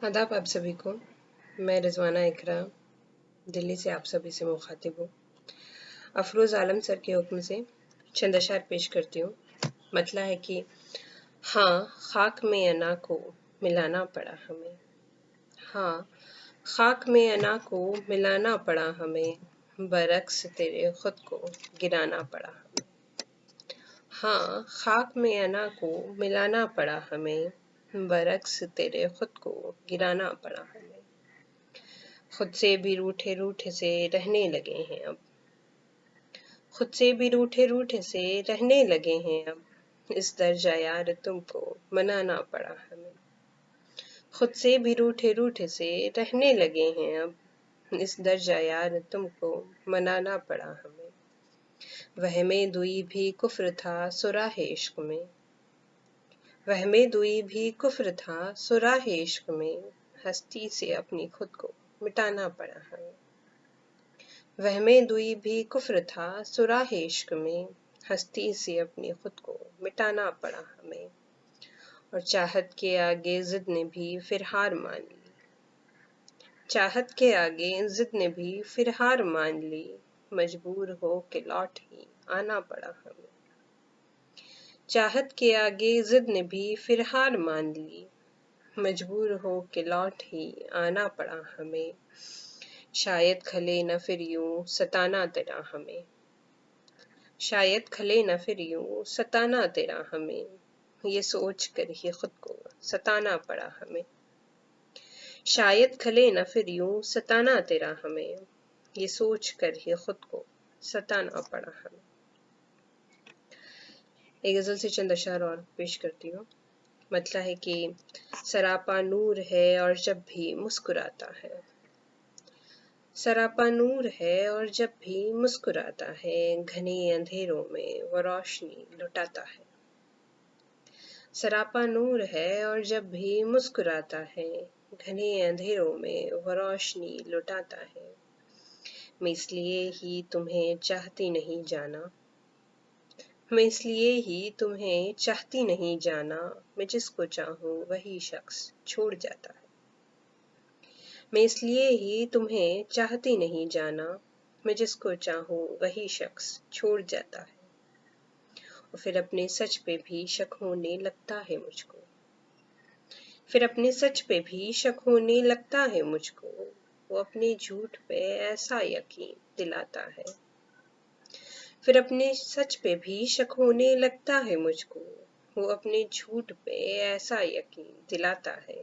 आदाब आप सभी को। मैं रिजवाना इकरा दिल्ली से आप सभी से मुखातिब हूँ। अफरोज़ आलम सर के हुक्म से चंद अशार पेश करती हूँ। मतला है कि हाँ, खाक में अना को मिलाना पड़ा हमें। हाँ, खाक में अना को मिलाना पड़ा हमें, बरक्स तेरे खुद को गिराना पड़ा हमें। हाँ, खाक में अना को मिलाना पड़ा हमें, बरक्स तेरे खुद को गिराना पड़ा हमें। खुद से भी रूठे रूठे से रहने लगे हैं अब, खुद से भी रूठे रूठे से रहने लगे हैं अब, इस दर्जा यार तुमको मनाना पड़ा हमें। खुद से भी रूठे रूठे से रहने लगे हैं अब, इस दर्जा यार तुमको मनाना पड़ा हमें। वहमे दुई भी कुफ्र था सुराहे इश्क में, वहमे दुई भी कुफ्र था सुराहे इश्क में, हस्ती से अपनी खुद को मिटाना पड़ा हमें। वहमे दुई भी कुफ्र था सुराहे इश्क में, हस्ती से अपनी खुद को मिटाना पड़ा हमें। और चाहत के आगे जिद ने भी फिर हार मान ली, चाहत के आगे जिद ने भी फिर हार मान ली, मजबूर हो के लौट ही आना पड़ा हमें। चाहत के आगे जिद ने भी फिर हार मान ली, मजबूर हो के लौट ही आना पड़ा हमें। शायद खले न फिर यूं सताना तेरा हमें, शायद खले न फिर यूं सताना तेरा हमें, ये सोच कर ही खुद को सताना पड़ा हमें। शायद खले न फिर यूं सताना तेरा हमें, ये सोच कर ही खुद को सताना पड़ा हमें। एक गज़ल से चंद अशार और पेश करती हूँ। मतलब है कि सरापा नूर है और जब भी मुस्कुराता है, सरापा नूर है और जब भी मुस्कुराता है, घने अंधेरों में वो रोशनी लुटाता है। सरापा नूर है और जब भी मुस्कुराता है, घने अंधेरों में वो रोशनी लुटाता है। मैं इसलिए ही तुम्हें चाहती नहीं जाना, मैं इसलिए ही तुम्हें चाहती नहीं जाना, मैं जिसको चाहूँ वही शख्स छोड़ जाता है। मैं इसलिए ही तुम्हें चाहती नहीं जाना, मैं जिसको चाहूँ वही शख्स छोड़ जाता है। और फिर अपने सच पे भी शक होने लगता है मुझको, फिर अपने सच पे भी शक होने लगता है मुझको, वो अपने झूठ पे ऐसा यकीन दिलाता है। फिर अपने सच पे भी शक होने लगता है मुझको, वो अपने झूठ पे ऐसा यकीन दिलाता है।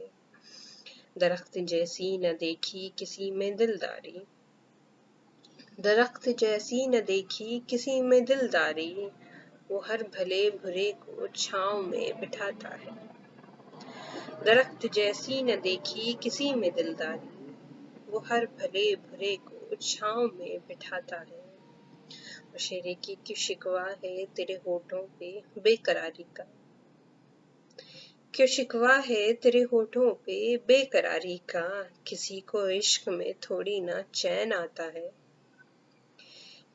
दरख्त जैसी न देखी किसी में दिलदारी, दरख्त जैसी न देखी किसी में दिलदारी, वो हर भले बुरे को छाँव में बिठाता है। दरख्त जैसी न देखी किसी में दिलदारी, वो हर भले बुरे को छाँव में बिठाता है। और शेरे की क्यों शिकवा है तेरे होठों पे बेकरारी का, क्यों शिकवा है तेरे होठों पे बेकरारी का, किसी को इश्क में थोड़ी ना चैन आता है।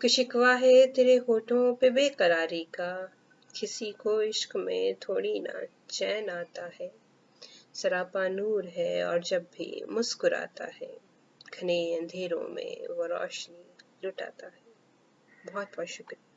क्यों शिकवा है तेरे होठों पे बेकरारी का, किसी को इश्क में थोड़ी ना चैन आता है। सरापा नूर है और जब भी मुस्कुराता है, घने अंधेरों में वो रोशनी लुटाता है। बहुत बहुत शुक्रिया।